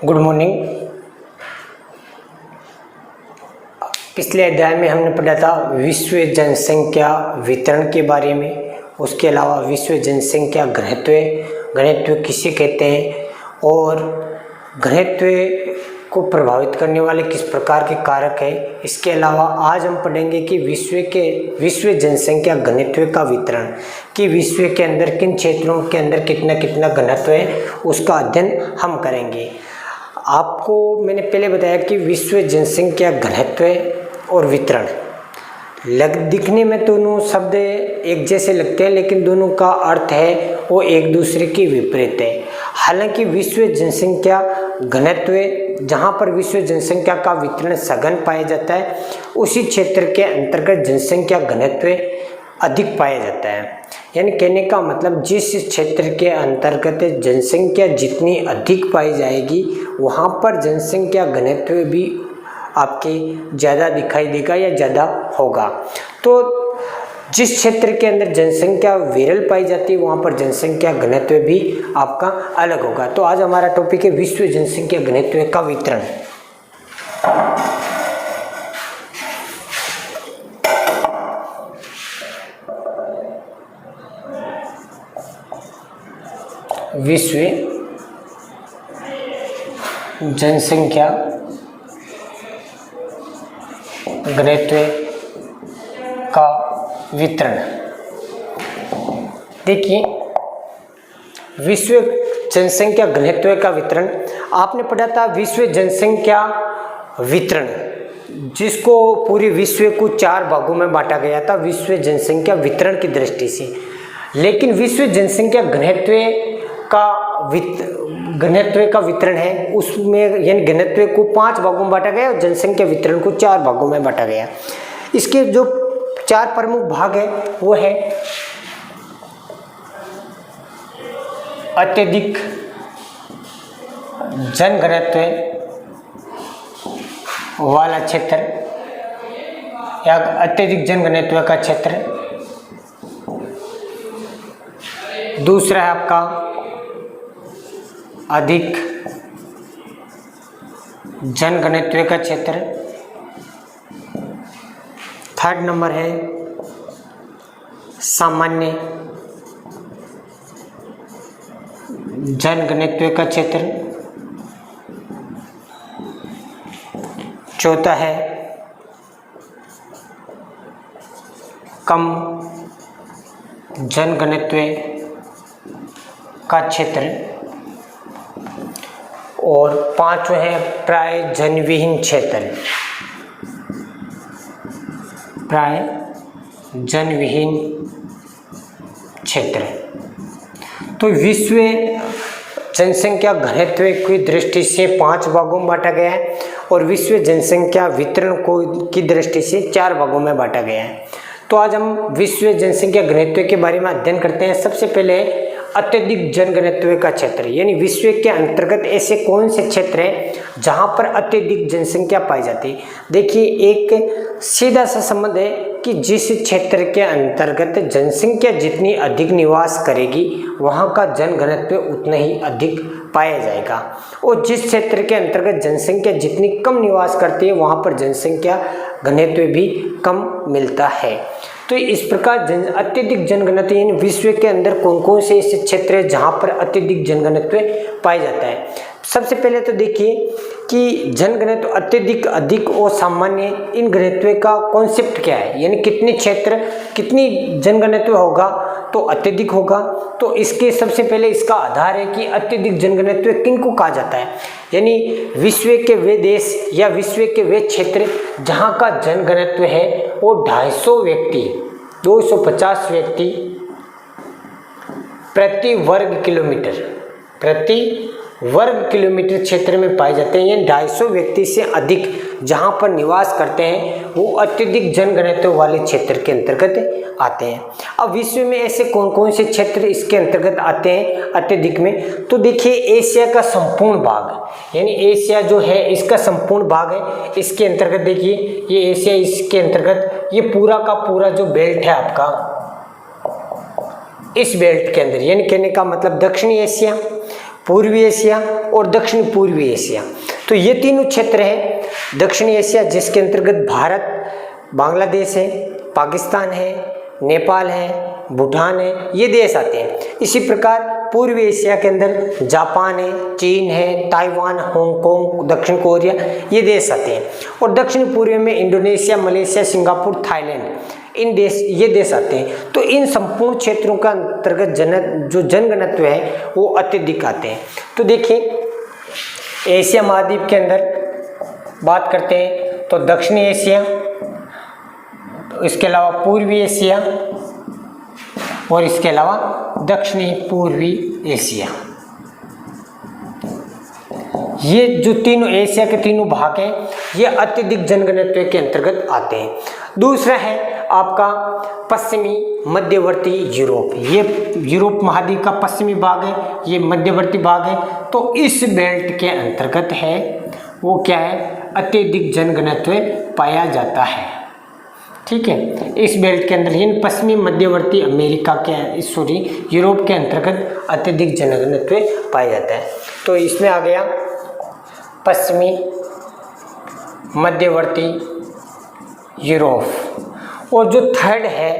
Good morning. पिछले अध्याय में हमने पढ़ा था विश्व जनसंख्या वितरण के बारे में। उसके अलावा विश्व जनसंख्या घनत्व किसे कहते हैं और घनत्व को प्रभावित करने वाले किस प्रकार के कारक हैं। इसके अलावा आज हम पढ़ेंगे कि विश्व जनसंख्या घनत्व का वितरण, कि विश्व के अंदर किन क्षेत्रों के अंदर कितना कितना घनत्व है, उसका अध्ययन हम करेंगे। आपको मैंने पहले बताया कि विश्व जनसंख्या घनत्व और वितरण दिखने में दोनों शब्द एक जैसे लगते हैं, लेकिन दोनों का अर्थ है वो एक दूसरे के विपरीत है। हालांकि विश्व जनसंख्या घनत्व, जहाँ पर विश्व जनसंख्या का वितरण सघन पाया जाता है, उसी क्षेत्र के अंतर्गत जनसंख्या घनत्व अधिक पाया जाता है। यानी कहने का मतलब जिस क्षेत्र के अंतर्गत जनसंख्या जितनी अधिक पाई जाएगी, वहाँ पर जनसंख्या घनत्व भी आपके ज़्यादा दिखाई देगा या ज़्यादा होगा। तो जिस क्षेत्र के अंदर जनसंख्या विरल पाई जाती है, वहाँ पर जनसंख्या घनत्व भी आपका अलग होगा। तो आज हमारा टॉपिक है विश्व जनसंख्या घनत्व का वितरण। विश्व जनसंख्या घनत्व का वितरण। देखिए, विश्व जनसंख्या घनत्व का वितरण आपने पढ़ा था। विश्व जनसंख्या वितरण, जिसको पूरे विश्व को 4 भागों में बांटा गया था विश्व जनसंख्या वितरण की दृष्टि से। लेकिन विश्व जनसंख्या घनत्व का वितरण है, उसमें यानी घनत्व को 5 भागों में बांटा गया और जनसंख्या वितरण को 4 भागों में बांटा गया। इसके जो 4 प्रमुख भाग है वो है अत्यधिक जनघनत्व वाला क्षेत्र या अत्यधिक जनघनत्व का क्षेत्र। दूसरा है आपका अधिक जनघनत्व का क्षेत्र। थर्ड नंबर है सामान्य जनघनत्व का क्षेत्र। चौथा है कम जनघनत्व का क्षेत्र। और 5वां है प्राय जनविहीन क्षेत्र। प्राय जनविहीन क्षेत्र। तो विश्व जनसंख्या घनत्व की दृष्टि से 5 भागों में बांटा गया है और विश्व जनसंख्या वितरण की दृष्टि से 4 भागों में बांटा गया है। तो आज हम विश्व जनसंख्या घनत्व के बारे में अध्ययन करते हैं। सबसे पहले अत्यधिक जनघनत्व का क्षेत्र, यानी विश्व के अंतर्गत ऐसे कौन से क्षेत्र हैं जहां पर अत्यधिक जनसंख्या पाई जाती है। देखिए, एक सीधा सा संबंध है कि जिस क्षेत्र के अंतर्गत जनसंख्या जितनी अधिक निवास करेगी, वहां का जनघनत्व उतना ही अधिक पाया जाएगा, और जिस क्षेत्र के अंतर्गत जनसंख्या जितनी कम निवास करती है, वहां पर जनसंख्या घनत्व भी कम मिलता है। तो इस प्रकार अत्यधिक जनघनत्व यानी विश्व के अंदर कौन कौन से ऐसे क्षेत्र है जहाँ पर अत्यधिक जनघनत्व पाया जाता है। सबसे पहले तो देखिए कि जनघनत्व अत्यधिक, अधिक और सामान्य, इन घनत्व का कॉन्सेप्ट क्या है, यानी कितने क्षेत्र कितनी जनघनत्व होगा तो अत्यधिक होगा। तो इसके सबसे पहले इसका आधार है कि अत्यधिक जनघनत्व किनको कहा जाता है, यानी विश्व के वे देश या विश्व के वे क्षेत्र जहाँ का जनघनत्व है वो 250 व्यक्ति 250 व्यक्ति प्रति वर्ग किलोमीटर क्षेत्र में पाए जाते हैं। ये 250 व्यक्ति से अधिक जहाँ पर निवास करते हैं वो अत्यधिक जनघनत्व वाले क्षेत्र के अंतर्गत आते हैं। अब विश्व में ऐसे कौन कौन से क्षेत्र इसके अंतर्गत आते हैं अत्यधिक में, तो देखिए एशिया का संपूर्ण भाग, यानी एशिया जो है इसका संपूर्ण भाग है, इसके अंतर्गत देखिए ये एशिया, इसके अंतर्गत ये पूरा का पूरा जो बेल्ट है आपका, इस बेल्ट के अंदर, यानी कहने का मतलब दक्षिणी एशिया, पूर्वी एशिया और दक्षिण पूर्वी एशिया। तो ये तीनों क्षेत्र हैं। दक्षिणी एशिया जिसके अंतर्गत भारत, बांग्लादेश है, पाकिस्तान है, नेपाल है, भूटान है, ये देश आते हैं। इसी प्रकार पूर्वी एशिया के अंदर जापान है, चीन है, ताइवान, हांगकांग, दक्षिण कोरिया, ये देश आते हैं। और दक्षिण पूर्व में इंडोनेशिया, मलेशिया, सिंगापुर, थाईलैंड, ये देश आते हैं। तो इन संपूर्ण क्षेत्रों का अंतर्गत जो जनघनत्व है वो अत्यधिक आते हैं। तो देखिए एशिया महाद्वीप के अंदर बात करते हैं तो दक्षिणी एशिया, इसके अलावा पूर्वी एशिया और इसके अलावा दक्षिणी पूर्वी एशिया, ये जो तीनों एशिया के तीनों भाग हैं ये अत्यधिक जनघनत्व के अंतर्गत आते हैं। दूसरा है आपका पश्चिमी मध्यवर्ती यूरोप, ये यूरोप महाद्वीप का पश्चिमी भाग है, ये मध्यवर्ती भाग है। तो इस बेल्ट के अंतर्गत है वो क्या है, अत्यधिक जनघनत्व पाया जाता है। ठीक है, इस बेल्ट के अंदर इन पश्चिमी मध्यवर्ती अमेरिका के यूरोप के अंतर्गत अत्यधिक जनघनत्व पाया जाता है। तो इसमें आ गया पश्चिमी मध्यवर्ती यूरोप। और जो थर्ड है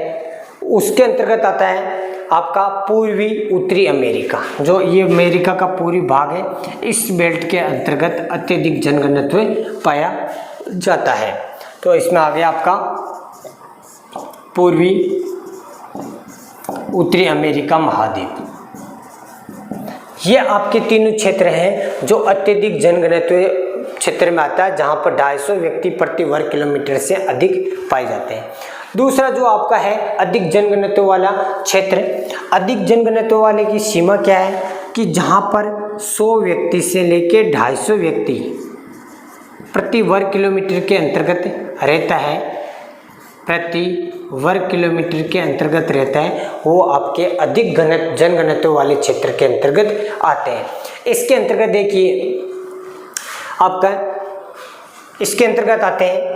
उसके अंतर्गत आता है आपका पूर्वी उत्तरी अमेरिका, जो ये अमेरिका का पूर्वी भाग है, इस बेल्ट के अंतर्गत अत्यधिक जनघनत्व पाया जाता है। तो इसमें आ गया आपका पूर्वी उत्तरी अमेरिका महाद्वीप। ये आपके तीनों क्षेत्र हैं जो अत्यधिक जनघनत्व क्षेत्र में आता है, जहां पर 250 व्यक्ति प्रति वर्ग किलोमीटर से अधिक पाए जाते हैं। दूसरा जो आपका है अधिक जनघनत्व वाला क्षेत्र, अधिक जनघनत्व वाले की सीमा क्या है कि जहां पर 100 व्यक्ति से लेकर 250 व्यक्ति प्रति वर्ग किलोमीटर के अंतर्गत रहता है, प्रति वर्ग किलोमीटर के अंतर्गत रहता है, वो आपके अधिक जनघनत्व वाले क्षेत्र के अंतर्गत आते हैं। इसके अंतर्गत देखिए आपका इसके अंतर्गत आते हैं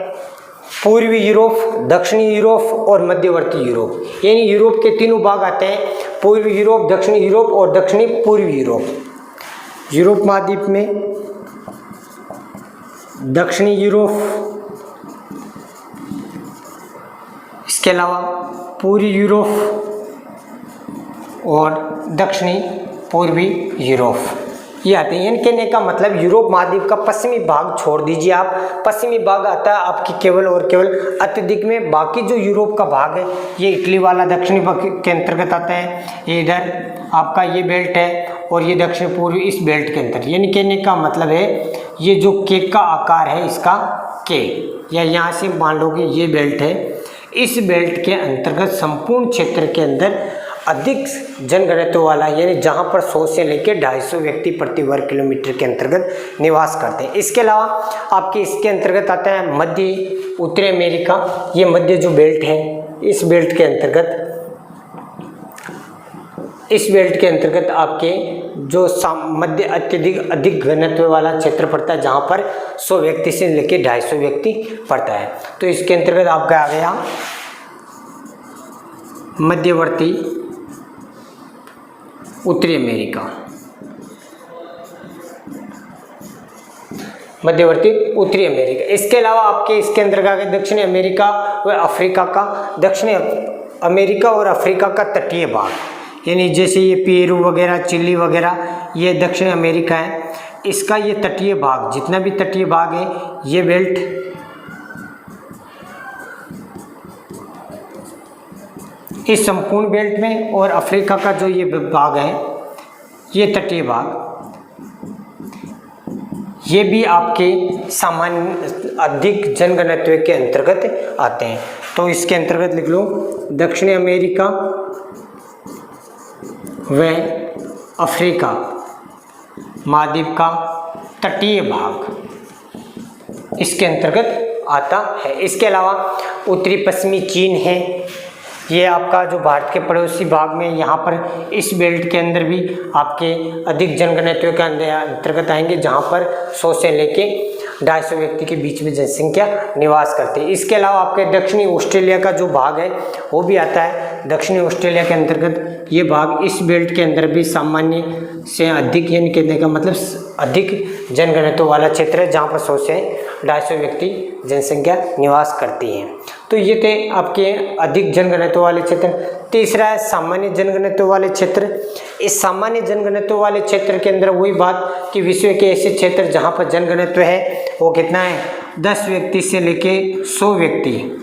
पूर्वी यूरोप, दक्षिणी यूरोप और मध्यवर्ती यूरोप, यानी यूरोप के तीनों भाग आते हैं, पूर्वी यूरोप, दक्षिणी यूरोप और दक्षिणी पूर्वी यूरोप। यूरोप महाद्वीप में दक्षिणी यूरोप, इसके अलावा पूर्वी यूरोप और दक्षिणी पूर्वी यूरोप, ये आते हैं। यानी कहने का मतलब यूरोप महाद्वीप का पश्चिमी भाग छोड़ दीजिए आप, पश्चिमी भाग आता है आपकी केवल और केवल अत्यधिक में। बाकी जो यूरोप का भाग है ये इटली वाला दक्षिणी के अंतर्गत आता है, ये इधर आपका ये बेल्ट है और ये दक्षिण पूर्वी इस बेल्ट के अंतर्गत। यानी कहने का मतलब है ये जो केक का आकार है इसका के, या यहाँ से मान लो कि ये बेल्ट है, इस बेल्ट के अंतर्गत संपूर्ण क्षेत्र के अंदर अधिक जनघनत्व वाला, यानी जहां पर 100 से लेकर 250 व्यक्ति प्रति वर्ग किलोमीटर के अंतर्गत निवास करते हैं। इसके अलावा आपके इसके अंतर्गत आता है मध्य उत्तरी अमेरिका, ये मध्य जो बेल्ट है इस बेल्ट के अंतर्गत आपके जो मध्य अधिक घनत्व वाला क्षेत्र पड़ता है, जहां पर 100 व्यक्ति से लेकर 250 व्यक्ति पड़ता है। तो इसके अंतर्गत आपका आ गया मध्यवर्ती उत्तरी अमेरिका, मध्यवर्ती उत्तरी अमेरिका। इसके अलावा आपके इसके अंतर्गत दक्षिणी अमेरिका व अफ्रीका का, दक्षिणी अमेरिका और अफ्रीका का तटीय भाग, यानी जैसे ये पेरू वगैरह, चिली वगैरह, ये दक्षिण अमेरिका है, इसका ये तटीय भाग, जितना भी तटीय भाग है ये बेल्ट इस संपूर्ण बेल्ट में, और अफ्रीका का जो ये भाग है ये तटीय भाग, ये भी आपके सामान्य अधिक जनघनत्व के अंतर्गत आते हैं। तो इसके अंतर्गत लिख लो दक्षिणी अमेरिका व अफ्रीका महाद्वीप का तटीय भाग इसके अंतर्गत आता है। इसके अलावा उत्तरी पश्चिमी चीन है, ये आपका जो भारत के पड़ोसी भाग में, यहाँ पर इस बेल्ट के अंदर भी आपके अधिक जनघनत्व के अंतर्गत आएंगे, जहाँ पर 100 से लेके 250 व्यक्ति के बीच में जनसंख्या निवास करते हैं। इसके अलावा आपके दक्षिणी ऑस्ट्रेलिया का जो भाग है वो भी आता है, दक्षिणी ऑस्ट्रेलिया के अंतर्गत ये भाग, इस बेल्ट के अंदर भी सामान्य से अधिक, यानी कहने का मतलब अधिक जनघनत्व वाला क्षेत्र है जहाँ पर 100 से 250 व्यक्ति जनसंख्या निवास करती है। तो ये थे आपके अधिक जनघनत्व वाले क्षेत्र। तीसरा है सामान्य जनघनत्व वाले क्षेत्र। इस सामान्य जनघनत्व वाले क्षेत्र के अंदर वही बात कि विश्व के ऐसे क्षेत्र जहाँ पर जनघनत्व है वो कितना है, 10 व्यक्ति से लेके 100 व्यक्ति,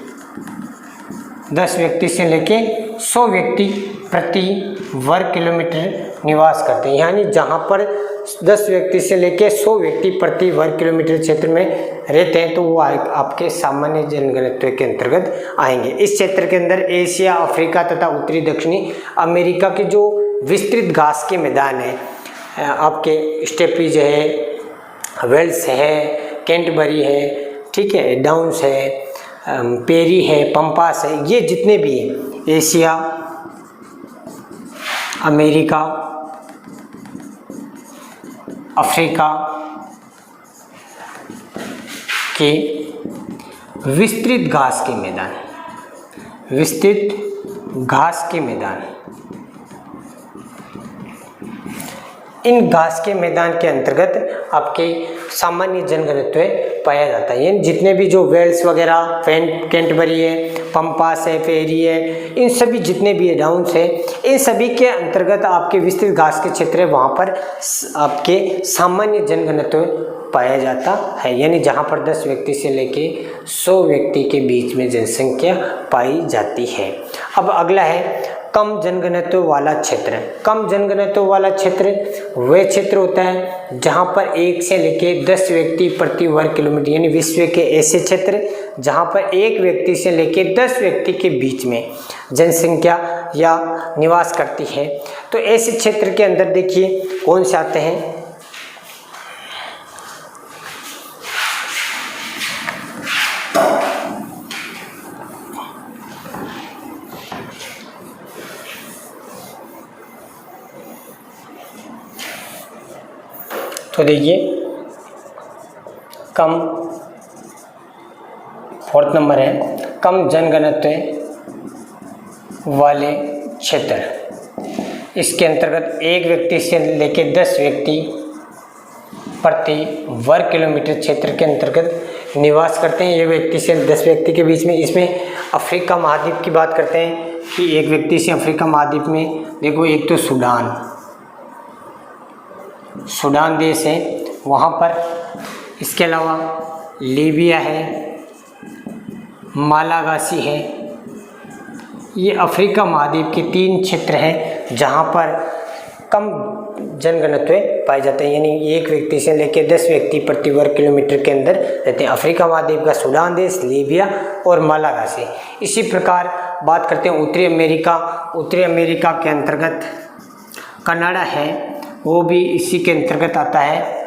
10 व्यक्ति से लेके 100 व्यक्ति प्रति वर्ग किलोमीटर निवास करते हैं। यानी जहाँ पर 10 व्यक्ति से लेके 100 व्यक्ति प्रति वर्ग किलोमीटर क्षेत्र में रहते हैं तो वो आपके सामान्य जनघनत्व के अंतर्गत आएंगे। इस क्षेत्र के अंदर एशिया, अफ्रीका तथा उत्तरी दक्षिणी अमेरिका के जो विस्तृत घास के मैदान है, आपके स्टेपीज है, वेल्स है, कैंटबरी है, ठीक है, डाउन्स है, पेरी है, पंपास है, ये जितने भी हैं एशिया, अमेरिका, अफ्रीका के विस्तृत घास के मैदान, विस्तृत घास के मैदान, इन घास के मैदान के अंतर्गत आपके सामान्य जनघनत्व पाया जाता है। यानी जितने भी जो वेल्स वगैरह, कैंटबरी है, पंपास है, फेरी है, इन सभी जितने भी डाउन्स है, इन सभी के अंतर्गत आपके विस्तृत घास के क्षेत्र है, वहाँ पर आपके सामान्य जनघनत्व पाया जाता है। यानी जहाँ पर 10 व्यक्ति से लेके 100 व्यक्ति के बीच में जनसंख्या पाई जाती है। अब अगला है कम जनघनत्व वाला क्षेत्र। कम जनघनत्व वाला क्षेत्र वह क्षेत्र होता है जहाँ पर 1 से लेके 10 व्यक्ति प्रति वर्ग किलोमीटर, यानी विश्व के ऐसे क्षेत्र जहाँ पर 1 व्यक्ति से लेके 10 व्यक्ति के बीच में जनसंख्या या निवास करती है। तो ऐसे क्षेत्र के अंदर देखिए कौन से आते हैं, तो देखिए कम, 4th नंबर है कम जनघनत्व वाले क्षेत्र। इसके अंतर्गत 1 व्यक्ति से लेकर 10 व्यक्ति प्रति वर्ग किलोमीटर क्षेत्र के अंतर्गत निवास करते हैं। ये व्यक्ति से 10 व्यक्ति के बीच में, इसमें अफ्रीका महाद्वीप की बात करते हैं कि 1 व्यक्ति से अफ्रीका महाद्वीप में देखो, एक तो सूडान देश है वहाँ पर, इसके अलावा लीबिया है, मालागासी है। ये अफ्रीका महाद्वीप के 3 क्षेत्र हैं जहाँ पर कम जनघनत्व पाए जाते हैं, यानी 1 व्यक्ति से लेकर 10 व्यक्ति प्रति वर्ग किलोमीटर के अंदर रहते हैं। अफ्रीका महाद्वीप का सूडान देश, लीबिया और मालागासी। इसी प्रकार बात करते हैं उत्तरी अमेरिका। उत्तरी अमेरिका के अंतर्गत कनाडा है, वो भी इसी के अंतर्गत आता है।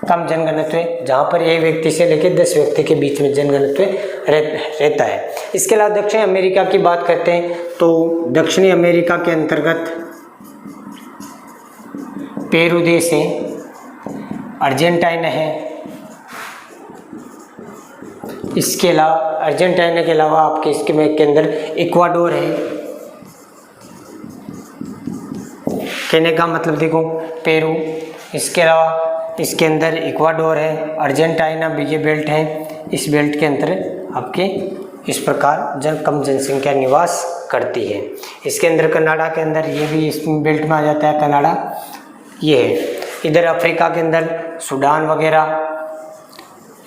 कम जनघनत्व जहाँ पर 1 व्यक्ति से लेकर 10 व्यक्ति के बीच में जनघनत्व रहता है। इसके अलावा दक्षिण अमेरिका की बात करते हैं तो दक्षिणी अमेरिका के अंतर्गत पेरू देश है, अर्जेंटीना है। इसके अलावा अर्जेंटीना के अलावा आपके इसके में के अंदर इक्वाडोर है। कहने का मतलब देखो पेरू, इसके अलावा इसके अंदर इक्वाडोर है, अर्जेंटीना भी ये बेल्ट है। इस बेल्ट के अंदर आपके इस प्रकार कम जनसंख्या निवास करती है। इसके अंदर कनाडा के अंदर ये भी इस बेल्ट में आ जाता है, कनाडा ये है। इधर अफ्रीका के अंदर सूडान वगैरह,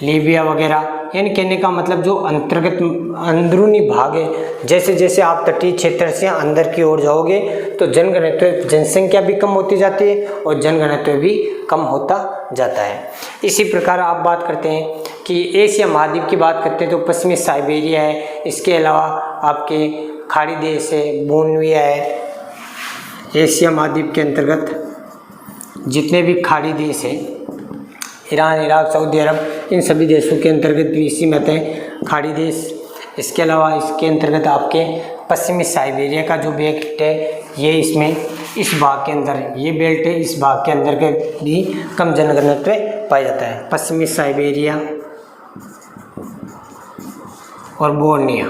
लीबिया वगैरह, यानी कहने का मतलब जो अंतर्गत अंदरूनी भाग है, जैसे जैसे आप तटीय क्षेत्र से अंदर की ओर जाओगे तो जनघनत्व, जनसंख्या भी कम होती जाती है और जनघनत्व भी कम होता जाता है। इसी प्रकार आप बात करते हैं कि एशिया महाद्वीप की बात करते हैं तो पश्चिमी साइबेरिया है। इसके अलावा आपके खाड़ी देश है, बोनविया है। एशिया महाद्वीप के अंतर्गत जितने भी खाड़ी देश है, ईरान, इराक, सऊदी अरब, इन सभी देशों के अंतर्गत भी इसी में आते हैं खाड़ी देश। इसके अलावा इसके अंतर्गत आपके पश्चिमी साइबेरिया का जो बेल्ट है, ये इसमें इस भाग के अंदर ये बेल्ट है, इस भाग के अंदर के भी कम जनघनत्व पाया जाता है। पश्चिमी साइबेरिया और बोर्निया,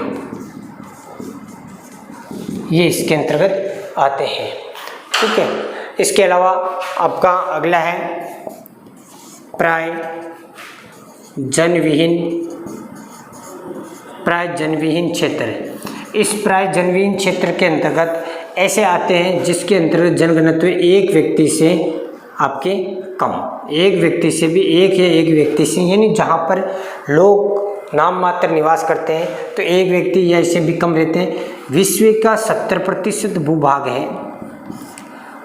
ये इसके अंतर्गत आते हैं। ठीक है, इसके अलावा आपका अगला है प्राय जनविहीन क्षेत्र। इस प्राय जनविहीन क्षेत्र के अंतर्गत ऐसे आते हैं जिसके अंतर्गत जनघनत्व एक व्यक्ति से आपके कम, एक व्यक्ति से भी एक या एक व्यक्ति से, यानी जहाँ पर लोग नाम मात्र निवास करते हैं तो एक व्यक्ति या इससे भी कम रहते हैं। विश्व का 70% भूभाग है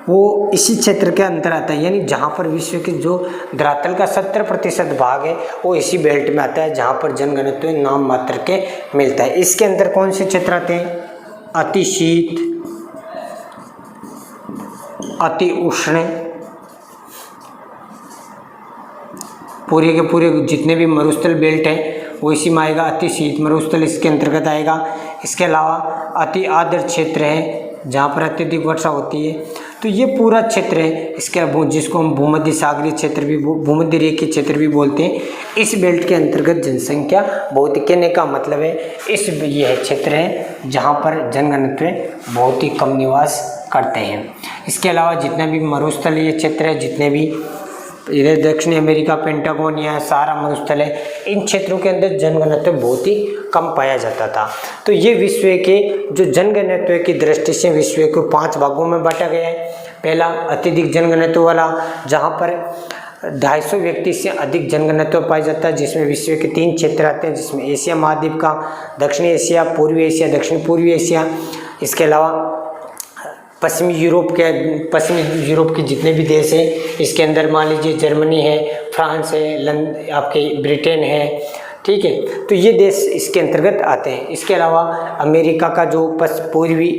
वो इसी क्षेत्र के अंदर आता है, यानी जहाँ पर विश्व के जो धरातल का 70% भाग है वो इसी बेल्ट में आता है जहाँ पर जनघनत्व नाम मात्र के मिलता है। इसके अंदर कौन से क्षेत्र आते हैं? अति शीत, अति उष्ण, पूरे के पूरे जितने भी मरुस्थल बेल्ट हैं वो इसी में आएगा। अति शीत मरुस्थल इसके अंतर्गत आएगा। इसके अलावा अति आर्द्र क्षेत्र है जहाँ पर अत्यधिक वर्षा होती है, तो ये पूरा क्षेत्र है इसके जिसको हम भूमध्य सागरीय क्षेत्र भी, भूमध्य रेखीय क्षेत्र भी बोलते हैं। इस बेल्ट के अंतर्गत जनसंख्या बहुत ही, कहने का मतलब है इस यह क्षेत्र है जहाँ पर जनघनत्व बहुत ही कम निवास करते हैं। इसके अलावा जितने भी मरुस्थलीय क्षेत्र है, जितने भी इधर दक्षिणी अमेरिका, पेंटागोन या सारा मरुस्थल है, इन क्षेत्रों के अंदर जनघनत्व बहुत ही कम पाया जाता था। तो ये विश्व के जो जनघनत्व की दृष्टि से विश्व को 5 भागों में बांटा गया है। पहला अत्यधिक जनघनत्व वाला, जहाँ पर 250 व्यक्ति से अधिक जनघनत्व पाया जाता है, जिसमें विश्व के 3 क्षेत्र आते हैं, जिसमें एशिया महाद्वीप का, दक्षिणी एशिया, पूर्वी एशिया, दक्षिण पूर्वी एशिया। इसके अलावा पश्चिमी यूरोप के जितने भी देश हैं, इसके अंदर मान लीजिए जर्मनी है, फ्रांस है, आपके ब्रिटेन है। ठीक है, तो ये देश इसके अंतर्गत आते हैं। इसके अलावा अमेरिका का जो पूर्वी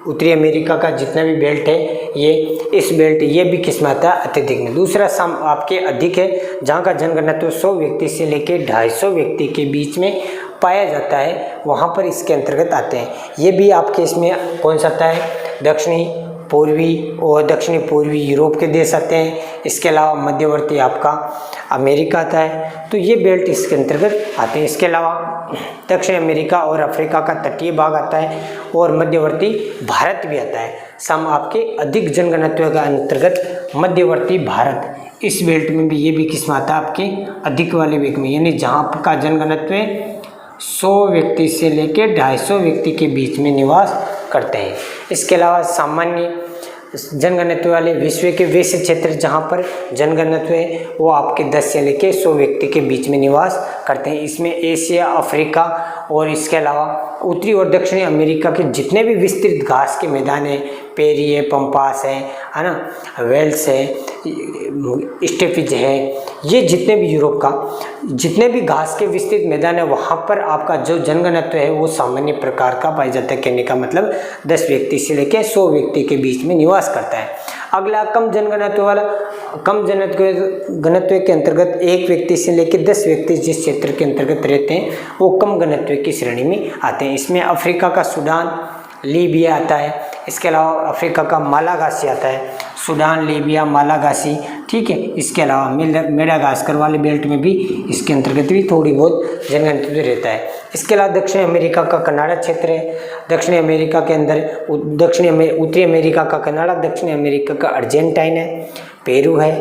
उत्तरी अमेरिका का जितना भी बेल्ट है, ये इस बेल्ट ये भी किस में आता है? अत्यधिक में। दूसरा आपके अधिक है, जहाँ का जनघनत्व 100 व्यक्ति से लेकर 250 व्यक्ति के बीच में पाया जाता है, वहाँ पर इसके अंतर्गत आते हैं। ये भी आपके इसमें कौन सा आता है? दक्षिणी पूर्वी यूरोप के देश आते हैं। इसके अलावा मध्यवर्ती आपका अमेरिका आता है, तो ये बेल्ट इसके अंतर्गत आते हैं। इसके अलावा दक्षिण अमेरिका और अफ्रीका का तटीय भाग आता है और मध्यवर्ती भारत भी आता है। सम आपके अधिक जनघनत्व का अंतर्गत मध्यवर्ती भारत, इस बेल्ट में भी ये भी किस में आता है? आपके अधिक वाले वेग में, यानी जहाँ का जनघनत्व 100 व्यक्ति से लेकर 250 व्यक्ति के बीच में निवास करते हैं। इसके अलावा सामान्य जनघनत्व वाले विश्व के वैसे क्षेत्र जहाँ पर जनघनत्व है वो आपके 10 से लेकर 100 व्यक्ति के बीच में निवास करते हैं। इसमें एशिया, अफ्रीका और इसके अलावा उत्तरी और दक्षिणी अमेरिका के जितने भी विस्तृत घास के मैदान हैं, पेरी है, पंपास है ना, वेल्स है, स्टेपिज है, ये जितने भी यूरोप का जितने भी घास के विस्तृत मैदान है, वहाँ पर आपका जो जनघनत्व है वो सामान्य प्रकार का पाया जाता है। कहने का मतलब 10 व्यक्ति से लेकर 100 व्यक्ति के बीच में निवास करता है। अगला कम जनघनत्व वाला, कम घनत्व के अंतर्गत 1 व्यक्ति से लेकर 10 व्यक्ति जिस क्षेत्र के अंतर्गत रहते हैं वो कम घनत्व की श्रेणी में आते हैं। इसमें अफ्रीका का सूडान, लीबिया आता है। इसके अलावा अफ्रीका का मालागासी आता है, सूडान, लीबिया, मालागासी। ठीक है, इसके अलावा मेडागास्कर वाले बेल्ट में भी इसके अंतर्गत भी थोड़ी बहुत जनघनत्व रहता है। इसके अलावा दक्षिण अमेरिका का कनाडा क्षेत्र है। दक्षिणी अमेरिका के अंदर उत्तरी अमेरिका का कनाडा, दक्षिणी अमेरिका का अर्जेंटाइन है, पेरू है,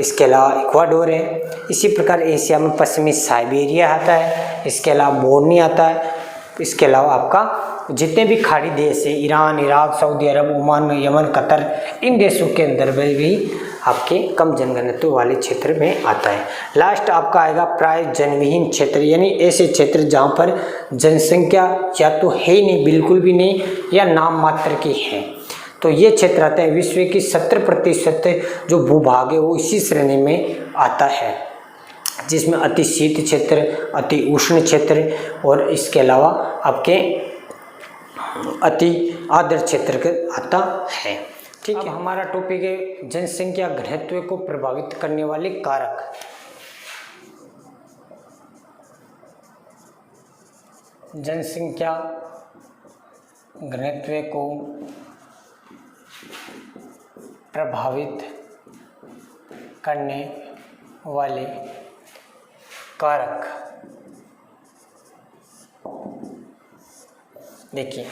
इसके अलावा इक्वाडोर है। इसी प्रकार एशिया में पश्चिमी साइबेरिया आता है, इसके अलावा बोर्नी आता है। इसके अलावा आपका जितने भी खाड़ी देश है, ईरान, इराक, सऊदी अरब, ओमान, यमन, कतर, इन देशों के अंदर भी आपके कम जनघनत्व वाले क्षेत्र में आता है। लास्ट आपका आएगा प्राय जनविहीन क्षेत्र, यानी ऐसे क्षेत्र जहाँ पर जनसंख्या या तो है ही नहीं, बिल्कुल भी नहीं, या नाम मात्र की है। तो ये क्षेत्र आता है, विश्व की 70% जो भूभाग है वो इसी श्रेणी में आता है, जिसमें अति शीत क्षेत्र, अति उष्ण क्षेत्र और इसके अलावा आपके अति आर्द्र क्षेत्र के आता है। ठीक है, हमारा टॉपिक है जनसंख्या घनत्व को प्रभावित करने वाले कारक। जनसंख्या घनत्व को प्रभावित करने वाले कारक। देखिए,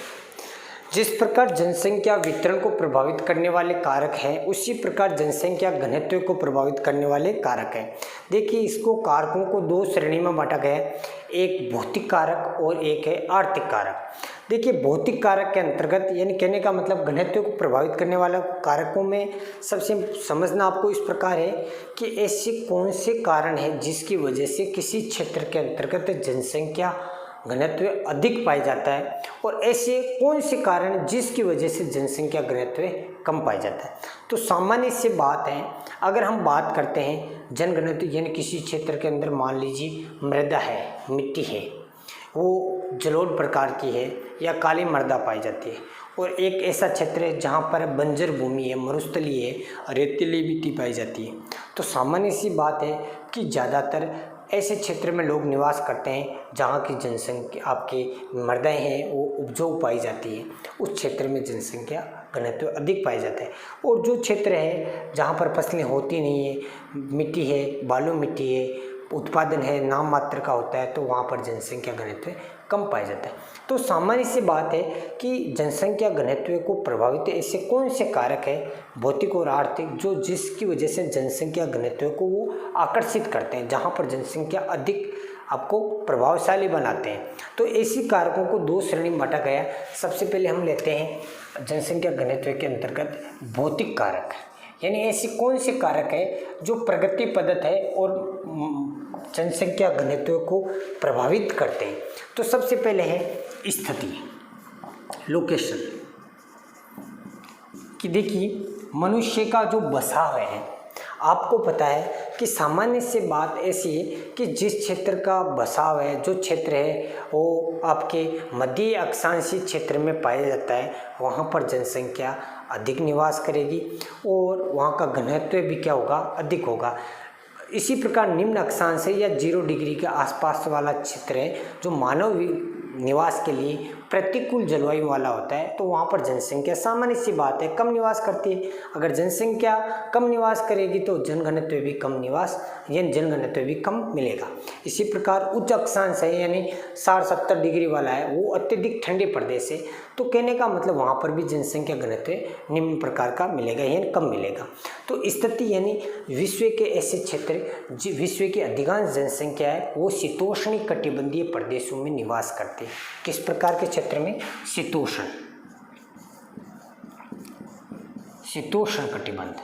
जिस प्रकार जनसंख्या वितरण को प्रभावित करने वाले कारक हैं, उसी प्रकार जनसंख्या घनत्व को प्रभावित करने वाले कारक हैं। देखिए, इसको कारकों को दो श्रेणी में बांटा गया है, एक भौतिक कारक और एक है आर्थिक कारक। देखिए, भौतिक कारक के अंतर्गत, यानी कहने का मतलब घनत्व को प्रभावित करने वाला कारकों में सबसे समझना आपको इस प्रकार है कि ऐसे कौन से कारण हैं जिसकी वजह से किसी क्षेत्र के अंतर्गत जनसंख्या घनत्व अधिक पाया जाता है, और ऐसे कौन से कारण जिसकी वजह से जनसंख्या घनत्व कम पाया जाता है। तो सामान्य सी बात है, अगर हम बात करते हैं जनघनत्व, यानी किसी क्षेत्र के अंदर मान लीजिए मृदा है, मिट्टी है, वो जलोढ़ प्रकार की है या काली मृदा पाई जाती है, और एक ऐसा क्षेत्र है जहाँ पर बंजर भूमि है, मरुस्थली है, रेतीली मिट्टी पाई जाती है। तो सामान्य सी बात है कि ज़्यादातर ऐसे क्षेत्र में लोग निवास करते हैं जहाँ की जनसंख्या, आपकी मृदाएँ हैं वो उपजाऊ पाई जाती है, उस क्षेत्र में जनसंख्या घनत्व अधिक पाया जाता है। और जो क्षेत्र है जहाँ पर फसलें होती नहीं है, मिट्टी है, बालू मिट्टी है, उत्पादन है नाम मात्र का होता है, तो वहाँ पर जनसंख्या घनत्व कम पाया जाता है। तो सामान्य सी बात है कि जनसंख्या घनत्व को प्रभावित ऐसे कौन से कारक है, भौतिक और आर्थिक, जो जिसकी वजह से जनसंख्या घनत्व को वो आकर्षित करते हैं, जहाँ पर जनसंख्या अधिक आपको प्रभावशाली बनाते हैं। तो ऐसी कारकों को दो श्रेणी में बांटा गया। सबसे पहले हम लेते हैं जनसंख्या घनत्व के अंतर्गत भौतिक कारक, यानी ऐसे कौन से कारक है जो प्रगति पद्धत है और जनसंख्या घनत्व को प्रभावित करते हैं। तो सबसे पहले है स्थिति, लोकेशन, कि देखिए मनुष्य का जो बसाव है, आपको पता है कि सामान्य से बात ऐसी है कि जिस क्षेत्र का बसाव है, जो क्षेत्र है वो आपके मध्य अक्षांशीय क्षेत्र में पाया जाता है, वहाँ पर जनसंख्या अधिक निवास करेगी और वहाँ का घनत्व भी क्या होगा, अधिक होगा। इसी प्रकार निम्न अक्षांश या 0 डिग्री के आसपास वाला क्षेत्र है जो मानव निवास के लिए प्रतिकूल जलवायु वाला होता है, तो वहाँ पर जनसंख्या सामान्य सी बात है कम निवास करती है। अगर जनसंख्या कम निवास करेगी तो जनघनत्व भी कम निवास, यानी जनघनत्व भी कम मिलेगा। इसी प्रकार उच्च अक्षांश है, यानी 60-70 डिग्री वाला है, वो अत्यधिक ठंडे प्रदेश है, तो कहने का मतलब वहाँ पर भी जनसंख्या घनत्व निम्न प्रकार का मिलेगा, यानी कम मिलेगा। तो स्थिति यानी विश्व के ऐसे क्षेत्र, विश्व की अधिकांश जनसंख्या है वो शीतोष्णी कटिबंधीय प्रदेशों में निवास करती है। किस प्रकार के क्षेत्र में? शीतोष्ण, शीतोष्ण कटिबंध,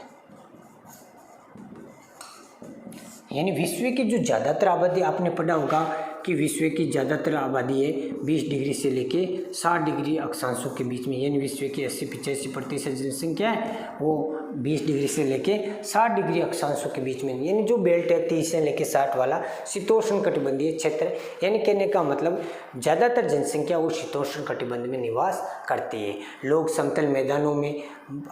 यानी विश्व की जो ज़्यादातर आबादी, आपने पढ़ा होगा कि विश्व की ज़्यादातर आबादी है 20 डिग्री से लेके 60 डिग्री अक्षांशों के बीच में, यानी विश्व की 80-85% जनसंख्या है वो 20 डिग्री से लेके 60 डिग्री अक्षांशों के बीच में, यानी जो बेल्ट है 30 से लेके 60 वाला शीतोष्ण कटिबंधीय क्षेत्र, यानी कहने का मतलब ज़्यादातर जनसंख्या वो शीतोष्ण कटिबंध में निवास करती है। लोग समतल मैदानों में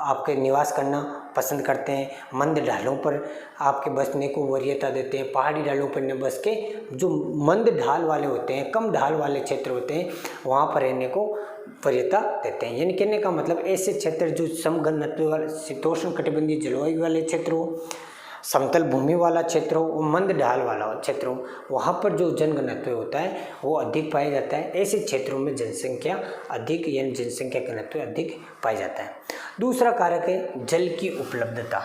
आपके निवास करना पसंद करते हैं, मंद ढालों पर आपके बसने को वरीयता देते हैं, पहाड़ी ढालों पर न बस के जो मंद ढाल वाले होते हैं, कम ढाल वाले क्षेत्र होते हैं, वहाँ पर रहने को वरीयता देते हैं। यानी कहने का मतलब ऐसे क्षेत्र जो समघनत्व वाले शीतोष्ण कटिबंधीय जलवायु वाले क्षेत्र हो, समतल भूमि वाला क्षेत्र हो, मंद ढाल वाला क्षेत्र हो, वहाँ पर जो जनघनत्व होता है वो अधिक पाया जाता है। ऐसे क्षेत्रों में जनसंख्या अधिक, यानी जनसंख्या घनत्व अधिक पाया जाता है। दूसरा कारक है जल की उपलब्धता।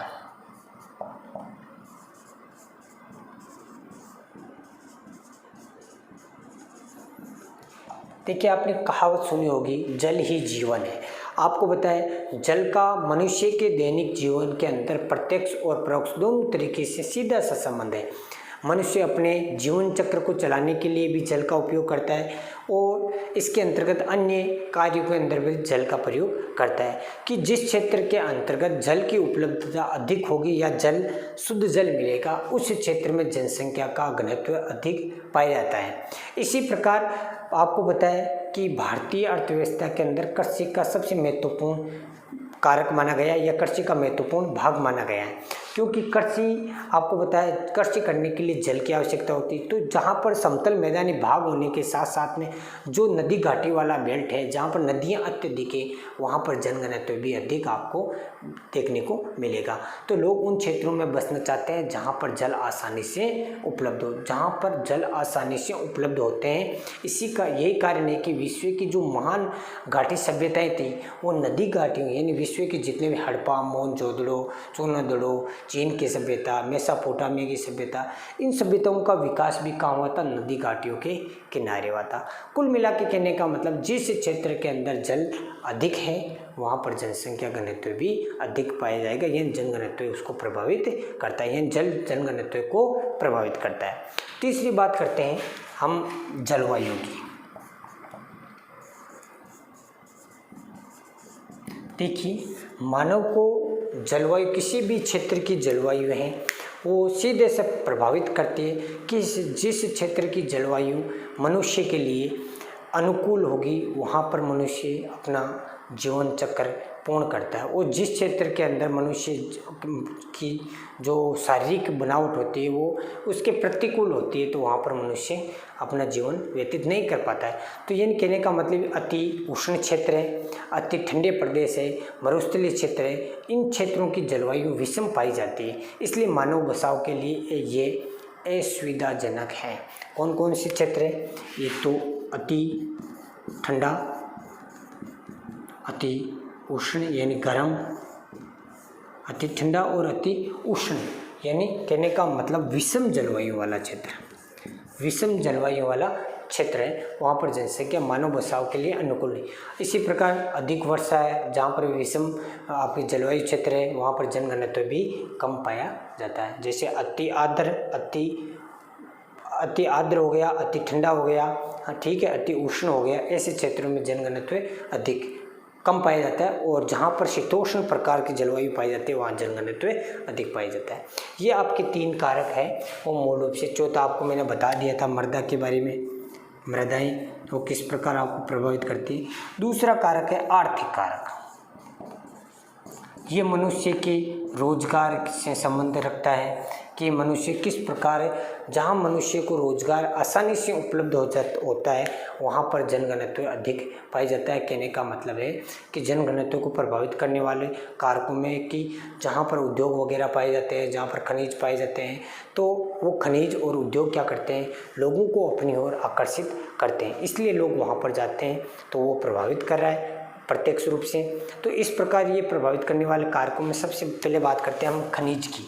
देखिए, आपने कहावत सुनी होगी, जल ही जीवन है। आपको बताए जल का मनुष्य के दैनिक जीवन के अंदर प्रत्यक्ष और परोक्ष दोनों तरीके से सीधा सा संबंध है। मनुष्य अपने जीवन चक्र को चलाने के लिए भी जल का उपयोग करता है और इसके अंतर्गत अन्य कार्यों के अंदर भी जल का प्रयोग करता है। कि जिस क्षेत्र के अंतर्गत जल की उपलब्धता अधिक होगी या जल शुद्ध जल मिलेगा, उस क्षेत्र में जनसंख्या का घनत्व अधिक पाया जाता है। इसी प्रकार आपको बताया कि भारतीय अर्थव्यवस्था के अंदर कृषि का सबसे महत्वपूर्ण कारक माना गया या कृषि का महत्वपूर्ण भाग माना गया है। क्योंकि कृषि आपको बताया, कृषि करने के लिए जल की आवश्यकता होती है। तो जहाँ पर समतल मैदानी भाग होने के साथ साथ में जो नदी घाटी वाला बेल्ट है, जहाँ पर नदियाँ अत्यधिक है, वहाँ पर जनघनत्व भी अधिक आपको देखने को मिलेगा। तो लोग उन क्षेत्रों में बसना चाहते हैं जहाँ पर जल आसानी से उपलब्ध हो, जहाँ पर जल आसानी से उपलब्ध होते हैं। इसी का यही कारण है कि विश्व की जो महान घाटी सभ्यताएं थी वो नदी घाटियों, यानी विश्व के जितने भी हड़प्पा, मोहनजोदड़ो, चोलादड़ो, चीन की सभ्यता, मेसोपोटामिया की सभ्यता, इन सभ्यताओं का विकास भी कहाँ हुआ था? नदी घाटियों के किनारे हुआ था। कुल मिला के कहने का मतलब जिस क्षेत्र के अंदर जल अधिक है वहाँ पर जनसंख्या घनत्व भी अधिक पाया जाएगा। यह जनघनत्व उसको प्रभावित करता है, यह जल जनघनत्व को प्रभावित करता है। तीसरी बात करते हैं हम जलवायु की। देखिए, मानव को जलवायु, किसी भी क्षेत्र की जलवायु है वो सीधे से प्रभावित करती है कि जिस क्षेत्र की जलवायु मनुष्य के लिए अनुकूल होगी वहाँ पर मनुष्य अपना जीवन चक्र पूर्ण करता है। और जिस क्षेत्र के अंदर मनुष्य की जो शारीरिक बनावट होती है वो उसके प्रतिकूल होती है तो वहाँ पर मनुष्य अपना जीवन व्यतीत नहीं कर पाता है। तो ये कहने का मतलब अति उष्ण क्षेत्र है, अति ठंडे प्रदेश है, मरुस्थलीय क्षेत्र है, इन क्षेत्रों की जलवायु विषम पाई जाती है। इसलिए मानव बसाव के लिए ये असुविधाजनक है। कौन कौन से क्षेत्र है? ये तो अति ठंडा, अति उष्ण यानी गर्म, अति ठंडा और अति उष्ण यानी कहने का मतलब विषम जलवायु वाला क्षेत्र, विषम जलवायु वाला क्षेत्र है, वहाँ पर जनसंख्या मानव बसाव के लिए अनुकूल नहीं। इसी प्रकार अधिक वर्षा है, जहाँ पर विषम आपकी जलवायु क्षेत्र है वहाँ पर जनघनत्व भी कम पाया जाता है। जैसे अति आर्द्र हो गया, अति ठंडा हो गया, हाँ ठीक है, अति उष्ण हो गया, ऐसे क्षेत्रों में जनघनत्व अधिक कम पाया जाता है। और जहाँ पर शीतोष्ण प्रकार की जलवायु पाई जाती है वहाँ जनघनत्व अधिक पाया जाता है। ये आपके 3 कारक है वो मूल रूप से। चौथा आपको मैंने बता दिया था मृदा के बारे में, मृदाएं वो किस प्रकार आपको प्रभावित करती है। दूसरा कारक है आर्थिक कारक। ये मनुष्य के रोजगार से संबंध रखता है कि मनुष्य किस प्रकार, जहाँ मनुष्य को रोजगार आसानी से उपलब्ध होता है वहाँ पर जनघनत्व अधिक पाया जाता है। कहने का मतलब है कि जनघनत्व को प्रभावित करने वाले कारकों में कि जहाँ पर उद्योग वगैरह पाए जाते हैं, जहाँ पर खनिज पाए जाते हैं, तो वो खनिज और उद्योग क्या करते हैं? लोगों को अपनी ओर आकर्षित करते हैं, इसलिए लोग वहाँ पर जाते हैं, तो वो प्रभावित कर रहा है प्रत्यक्ष रूप से। तो इस प्रकार ये प्रभावित करने वाले कारकों में सबसे पहले बात करते हैं हम खनिज की।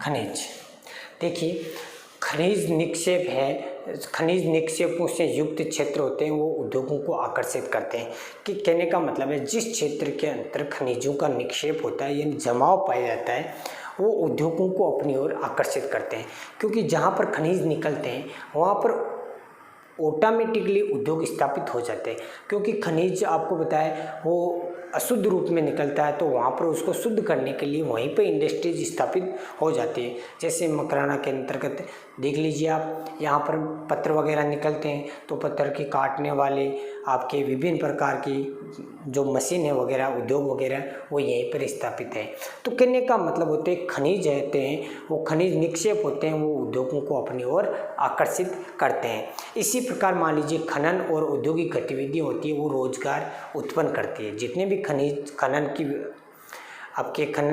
खनिज, देखिए खनिज निक्षेप है, खनिज निक्षेपों से युक्त क्षेत्र होते हैं वो उद्योगों को आकर्षित करते हैं। कि कहने का मतलब है जिस क्षेत्र के अंदर खनिजों का निक्षेप होता है यानी जमाव पाया जाता है वो उद्योगों को अपनी ओर आकर्षित करते हैं। क्योंकि जहाँ पर खनिज निकलते हैं वहाँ पर ऑटोमेटिकली उद्योग स्थापित हो जाते हैं। क्योंकि खनिज आपको बताया वो अशुद्ध रूप में निकलता है तो वहाँ पर उसको शुद्ध करने के लिए वहीं पे इंडस्ट्रीज स्थापित हो जाती है। जैसे मकराना के अंतर्गत देख लीजिए आप, यहाँ पर पत्थर वगैरह निकलते हैं तो पत्थर के काटने वाले आपके विभिन्न प्रकार की जो मशीन है वगैरह, उद्योग वगैरह वो यहीं पर स्थापित है। तो कहने का मतलब होते हैं खनिज रहते हैं वो खनिज निक्षेप होते हैं वो उद्योगों को अपनी ओर आकर्षित करते हैं। इसी प्रकार मान लीजिए खनन और औद्योगिक गतिविधियाँ होती है वो रोजगार उत्पन्न करती है। जितने भी खनन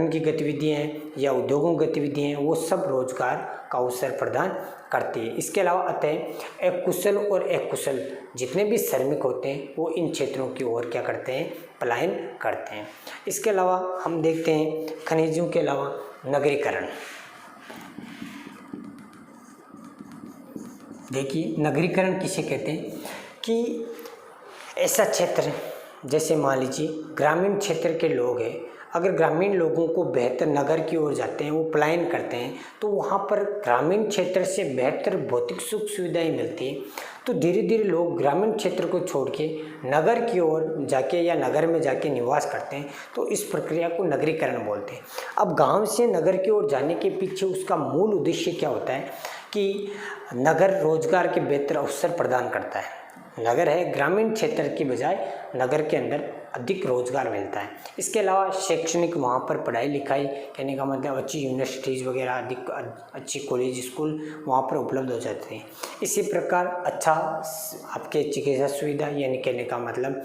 की गतिविधियाँ हैं या उद्योगों की गतिविधियाँ हैं वो सब रोजगार का अवसर प्रदान करती है। इसके अलावा अतः अकुशल और अकुशल जितने भी श्रमिक होते हैं वो इन क्षेत्रों की ओर क्या करते हैं? पलायन करते हैं। इसके अलावा हम देखते हैं खनिजों के अलावा नगरीकरण। देखिए नगरीकरण किसे कहते हैं? कि ऐसा क्षेत्र जैसे मान लीजिए ग्रामीण क्षेत्र के लोग हैं, अगर ग्रामीण लोगों को बेहतर नगर की ओर जाते हैं, वो पलायन करते हैं, तो वहाँ पर ग्रामीण क्षेत्र से बेहतर भौतिक सुख सुविधाएं मिलती हैं। तो धीरे धीरे लोग ग्रामीण क्षेत्र को छोड़ के नगर की ओर जाके या नगर में जाके निवास करते हैं। तो इस प्रक्रिया को नगरीकरण बोलते हैं। अब गांव से नगर की ओर जाने के पीछे उसका मूल उद्देश्य क्या होता है कि नगर रोजगार के बेहतर अवसर प्रदान करता है। नगर है ग्रामीण क्षेत्र की बजाय नगर के अंदर अधिक रोजगार मिलता है। इसके अलावा शैक्षणिक वहाँ पर पढ़ाई लिखाई, कहने का मतलब अच्छी यूनिवर्सिटीज़ वगैरह, अधिक अच्छी कॉलेज स्कूल वहाँ पर उपलब्ध हो जाते हैं। इसी प्रकार अच्छा आपके चिकित्सा सुविधा, यानी कहने का मतलब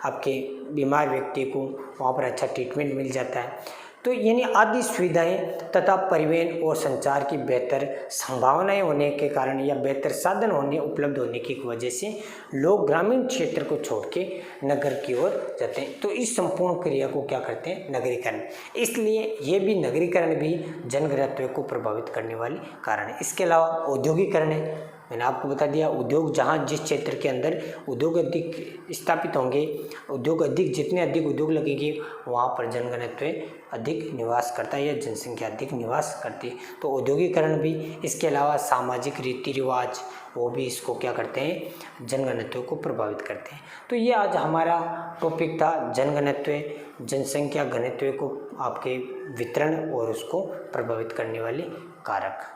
आपके बीमार व्यक्ति को वहाँ पर अच्छा ट्रीटमेंट मिल जाता है। तो यानी आदि सुविधाएं तथा परिवहन और संचार की बेहतर संभावनाएं होने के कारण या बेहतर साधन उपलब्ध होने की वजह से लोग ग्रामीण क्षेत्र को छोड़ के नगर की ओर जाते हैं। तो इस संपूर्ण क्रिया को क्या करते हैं, नगरीकरण। इसलिए ये भी नगरीकरण भी जनघनत्व को प्रभावित करने वाली कारण है। इसके अलावा औद्योगिकरण है, मैंने आपको बता दिया उद्योग, जहाँ जिस क्षेत्र के अंदर उद्योग अधिक स्थापित होंगे, जितने अधिक उद्योग लगेंगे वहाँ पर जनघनत्व अधिक निवास करता है या जनसंख्या अधिक निवास करती है, तो औद्योगिकरण भी। इसके अलावा सामाजिक रीति रिवाज वो भी इसको क्या करते हैं, जनघनत्व को प्रभावित करते हैं। तो ये आज हमारा टॉपिक था जनघनत्व, जनसंख्या घनत्व को आपके वितरण और उसको प्रभावित करने वाले कारक।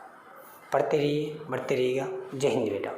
पढ़ते रहिए, बढ़ते रहिएगा। जय हिंद बेटा।